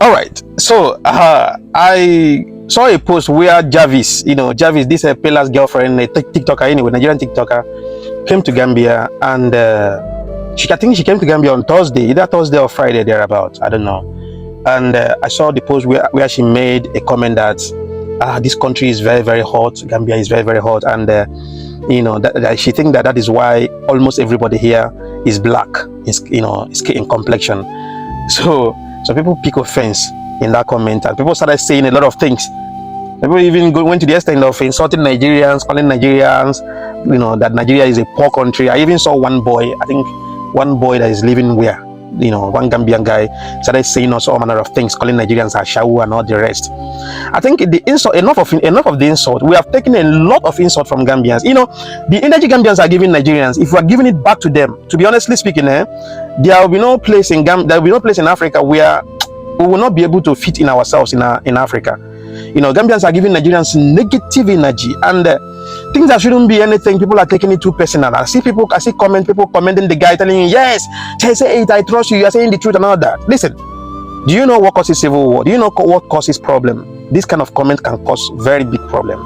All right. So I saw a post where Jarvis, Jarvis, this Pela's girlfriend, a TikToker anyway, Nigerian TikToker, came to Gambia, and I think she came to Gambia on Thursday, either Thursday or Friday thereabout. I don't know. And I saw the post where she made a comment that this country is very, very hot. Gambia is very, very hot, and that she thinks that is why almost everybody here is black, in complexion. So people pick offense in that comment, and people started saying a lot of things. People even went to the extent of insulting Nigerians, calling Nigerians, that Nigeria is a poor country. I even saw one boy, I think one boy that is living where, one Gambian guy started saying also all manner of things, calling Nigerians Ashawu and all the rest. I think the insult, enough of the insult. We have taken a lot of insult from Gambians. The energy Gambians are giving Nigerians, if we are giving it back to them, to be honestly speaking, there will be no place in Africa where we will not be able to fit in ourselves in Africa. Gambians are giving Nigerians negative energy, and things that shouldn't be anything, people are taking it too personal. I see people commenting the guy, telling you, yes, say it, I trust you, you are saying the truth and all that. Listen, do you know what causes civil war? Do you know what causes problem? This kind of comment can cause very big problem.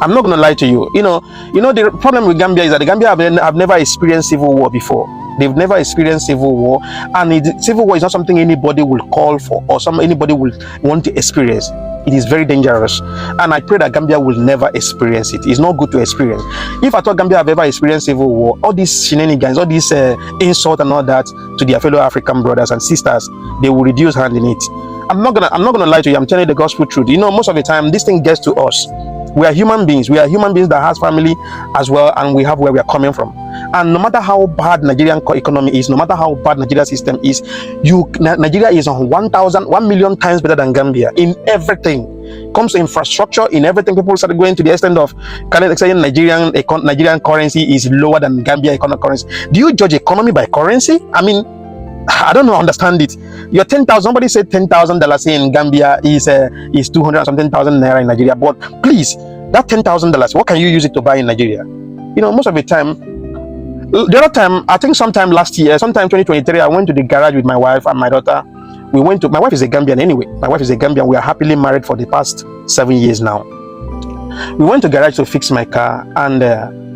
I'm not going to lie to you. The problem with Gambia is that the Gambia have never experienced civil war before. They've never experienced civil war, and civil war is not something anybody will call for or anybody will want to experience. It is very dangerous, and I pray that Gambia will never experience it. It's not good to experience. If I thought Gambia have ever experienced civil war, all these shenanigans, all these insult and all that to their fellow African brothers and sisters, they will reduce hand in it. I'm not gonna lie to you. I'm telling you the gospel truth. Most of the time this thing gets to us. We are human beings. We are human beings that has family as well, and we have where we are coming from. And no matter how bad Nigerian economy is, no matter how bad Nigerian system is, Nigeria is on 1 million times better than Gambia in everything. Comes to infrastructure, in everything. People started going to the extent of saying Nigerian currency is lower than Gambia economic currency. Do you judge economy by currency? I mean, I don't understand it. Your 10,000. Somebody said $10,000 in Gambia is 200 something thousand naira in Nigeria. But please, that $10,000, what can you use it to buy in Nigeria? Most of the time. The other time, I think sometime last year, sometime 2023, I went to the garage with my wife and my daughter. My wife is a Gambian anyway. My wife is a Gambian. We are happily married for the past 7 years now. We went to garage to fix my car, and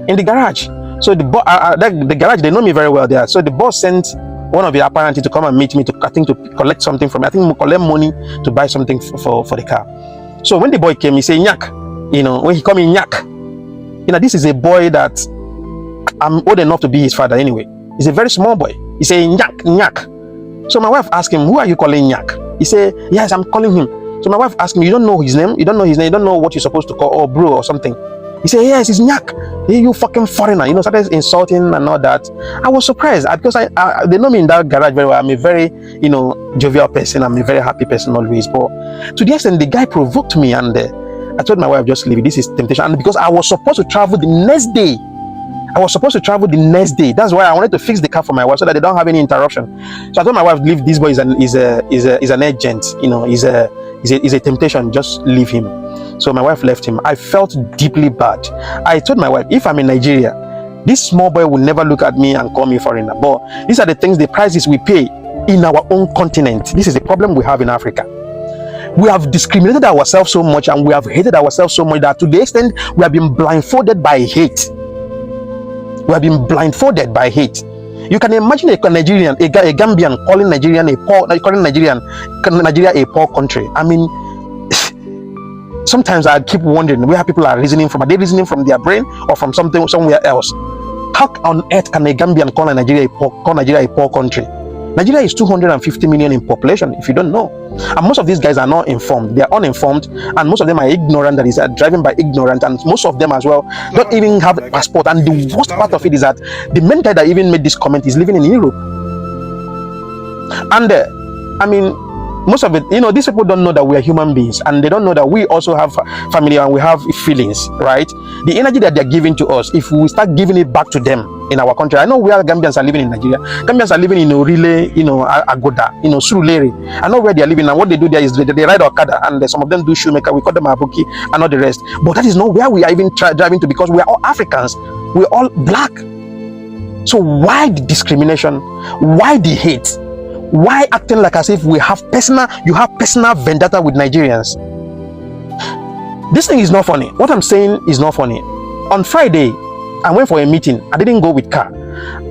in the garage, so the garage, they know me very well there. So the boss sent one of the apparently to come and meet me to collect something from me. I think we collect money to buy something for the car. So when the boy came, he said, Nyak. When he come in, Nyak. This is a boy that I'm old enough to be his father anyway. He's a very small boy. He said, Nyak. So my wife asked him, who are you calling Nyak? He said, yes, I'm calling him. So my wife asked me, you don't know his name? You don't know what you're supposed to call, or bro or something. He said, yes, it's Nyak. Hey, you fucking foreigner. Started insulting and all that. I was surprised because they know me in that garage very well. I'm a very, jovial person. I'm a very happy person always. But to the extent, the guy provoked me, and I told my wife, just leave it. This is temptation. And because I was supposed to travel the next day. That's why I wanted to fix the car for my wife so that they don't have any interruption. So I told my wife, leave this boy is an agent. Is a temptation. Just leave him. So my wife left him. I felt deeply bad. I told my wife, if I'm in Nigeria, this small boy will never look at me and call me foreigner. But these are the things, the prices we pay in our own continent. This is the problem we have in Africa. We have discriminated ourselves so much, and we have hated ourselves so much that to the extent we have been blindfolded by hate. We have been blindfolded by hate. You can imagine a Gambian calling Nigeria a poor country. I mean, sometimes I keep wondering where people are reasoning from. Are they reasoning from their brain or from somewhere else? How on earth can a Gambian call Nigeria a poor country? Nigeria is 250 million in population, if you don't know. And most of these guys are not informed. They are uninformed, and most of them are ignorant, that is, driving by ignorant, and most of them as well don't even have a passport. And the worst part of it is that the main guy that even made this comment is living in Europe. And I mean, most of it, these people don't know that we are human beings, and they don't know that we also have family and we have feelings, right? The energy that they're giving to us, if we start giving it back to them in our country. I know where Gambians are living in Nigeria. Gambians are living in Orile, Agoda, Surulere. I know where they are living, and what they do there is they ride Okada, and some of them do shoemaker. We call them Abuki and all the rest. But that is not where we are even driving to, because we are all Africans. We're all black. So why the discrimination? Why the hate? Why acting like as if you have personal vendetta with Nigerians? This thing is not funny. What I'm saying is not funny. On Friday, I went for a meeting. I didn't go with car.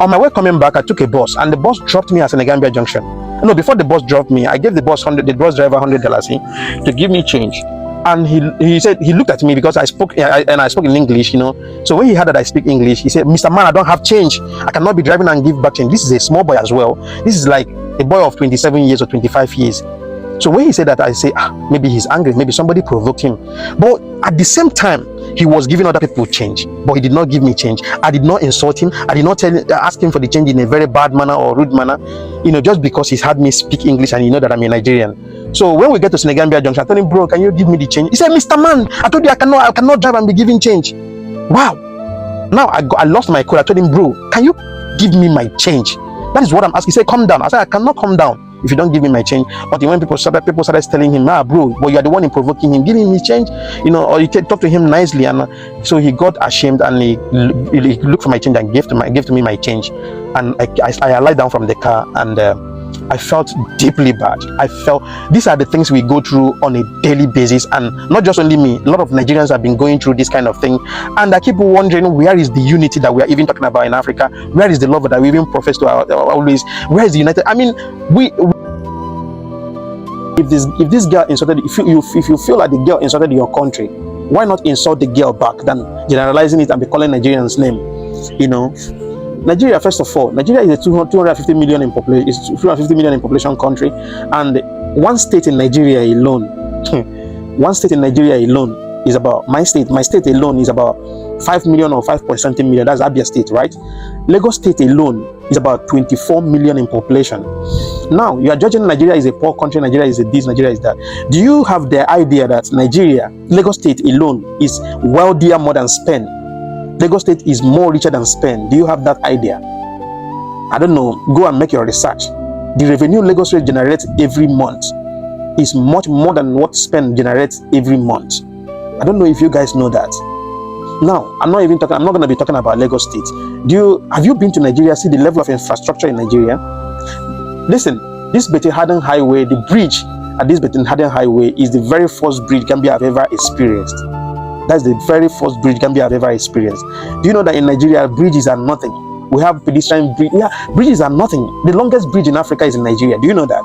On my way coming back, I took a bus, and the bus dropped me at the Gambia junction. No, before the bus dropped me, I gave the bus driver $100 to give me change. And he said, he looked at me because I spoke and I spoke in English, you know. So when he heard that I speak English, he said, "Mr. Man, I don't have change. I cannot be driving and give back change." This is a small boy as well. This is like a boy of 27 years or 25 years. So when he said that, I say, maybe he's angry, maybe somebody provoked him. But at the same time, he was giving other people change, but he did not give me change. I did not insult him. I did not ask him for the change in a very bad manner or rude manner, you know, just because he's had me speak English and you know that I'm a Nigerian. So when we get to Senegambia Junction, I told him, "Bro, can you give me the change?" He said, "Mr. Man, I told you I cannot drive and be giving change." Wow. Now I lost my cool. I told him, "Bro, can you give me my change?" That is what I'm asking. He said, "Calm down." I said, "I cannot calm down if you don't give me my change." But when people started telling him, "Bro, but you are the one in provoking him, giving me change," you know, or you talk to him nicely, and so he got ashamed and he looked for my change and gave to me my change, and I lied down from the car, and I felt deeply bad. I felt these are the things we go through on a daily basis, and not just only me. A lot of Nigerians have been going through this kind of thing, and I keep wondering, where is the unity that we are even talking about in Africa? Where is the love that we even profess to always? Where is the united? I mean, if this girl insulted, if you feel like the girl insulted your country, why not insult the girl back than generalizing it and be calling Nigerians name? You know, Nigeria, first of all, Nigeria is a 250 million in population. It's 250 million in population country, and one state in Nigeria alone, one state in Nigeria alone is about my state. My state alone is about 5 million or 5 point something million. That's Abia State, right? Lagos State alone is about 24 million in population. Now you are judging Nigeria is a poor country. Nigeria is a this. Nigeria is that. Do you have the idea that Nigeria, Lagos State alone, is wealthier more than Spain? Lagos State is more richer than Spain. Do you have that idea? I don't know. Go and make your research. The revenue Lagos State generates every month is much more than what Spain generates every month. I don't know if you guys know that. Now, I'm not going to be talking about Lagos State. Have you been to Nigeria? See the level of infrastructure in Nigeria? Listen, this Betty-Haden Highway, the bridge at this Betty-Haden Highway is the very first bridge Gambia have ever experienced. That's the very first bridge Gambia have ever experienced. Do you know that in Nigeria, bridges are nothing? We have pedestrian bridge. Yeah, bridges are nothing. The longest bridge in Africa is in Nigeria. Do you know that?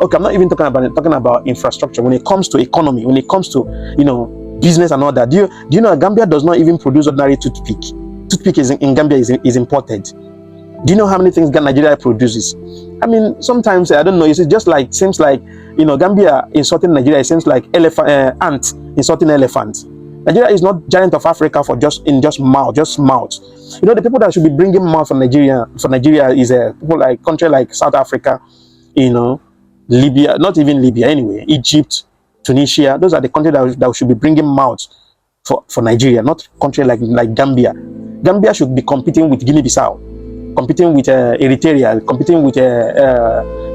Okay, I'm not even talking about infrastructure. When it comes to economy, when it comes to, you know, business and all that. Do you know Gambia does not even produce ordinary toothpick? Toothpick in Gambia is imported. Do you know how many things Nigeria produces? I mean, sometimes I don't know. It's just like seems like, you know, Gambia insulting Nigeria. It seems like ant insulting elephant. Nigeria is not giant of Africa for just mouth. You know, the people that should be bringing mouth for Nigeria is people like country like South Africa, you know, Libya, not even Libya anyway, Egypt, Tunisia. Those are the countries that should be bringing mouth for Nigeria, not country like Gambia. Gambia should be competing with Guinea-Bissau, competing with Eritrea, competing with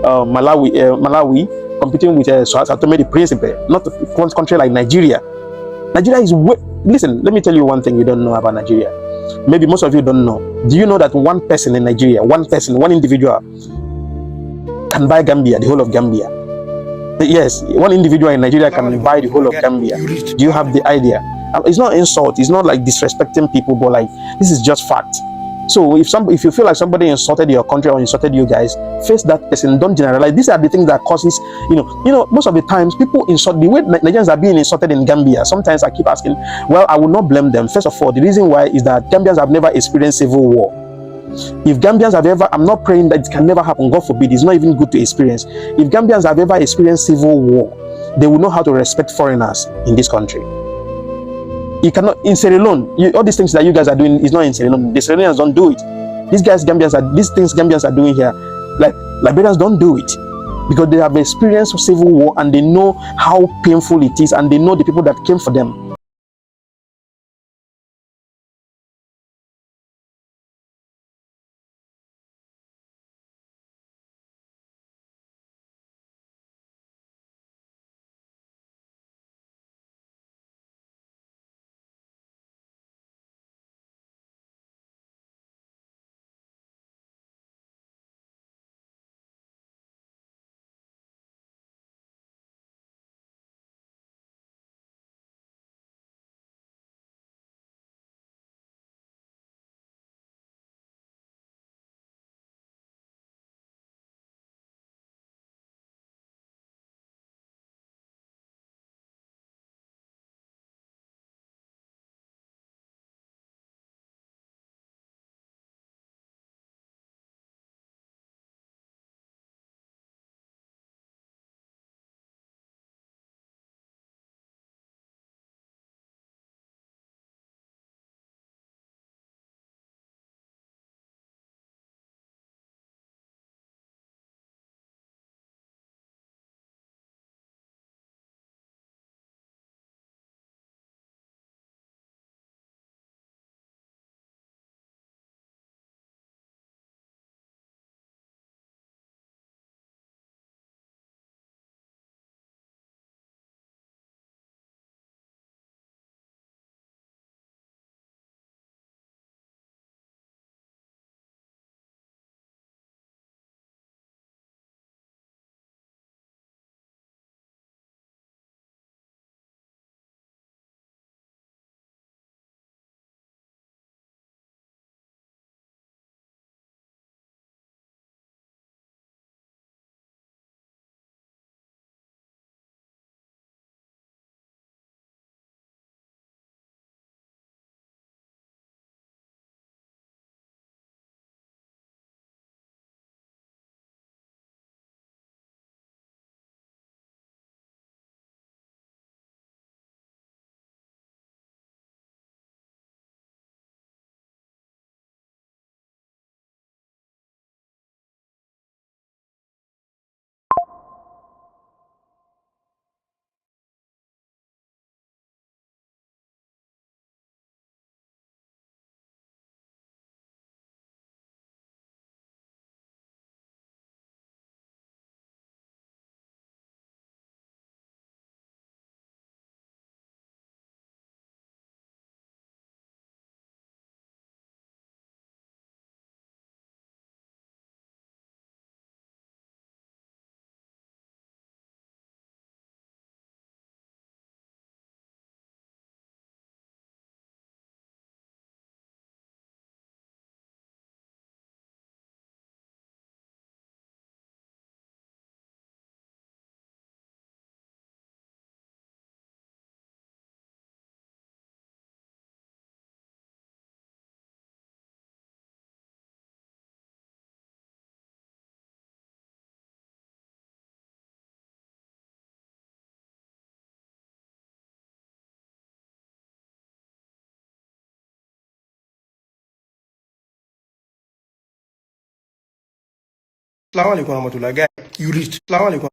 Malawi, competing with Sao Tome and Principe, not a country like Nigeria. Nigeria is listen, let me tell you one thing you don't know about Nigeria. Maybe most of you don't know. Do you know that one person in Nigeria, one individual can buy Gambia, the whole of Gambia? Yes, one individual in Nigeria can buy the whole of Gambia. Do you have the idea? It's not insult. It's not like disrespecting people, but like this is just fact. So if you feel like somebody insulted your country or insulted you guys, face that person. Don't generalize. These are the things that causes, you know, most of the times people insult the way Nigerians are being insulted in Gambia. Sometimes I keep asking, well, I will not blame them. First of all, the reason why is that Gambians have never experienced civil war. If Gambians have ever, I'm not praying that it can never happen, God forbid, it's not even good to experience. If Gambians have ever experienced civil war, they will know how to respect foreigners in this country. You cannot, in Sierra Leone, all these things that you guys are doing is not in Sierra Leone. The Sierra Leoneans don't do it. These things Gambians are doing here, like Liberians don't do it, because they have experienced civil war and they know how painful it is, and they know the people that came for them. Assalamu alaikum warahmatullahi. Guys, you reached. Assalamu alaikum.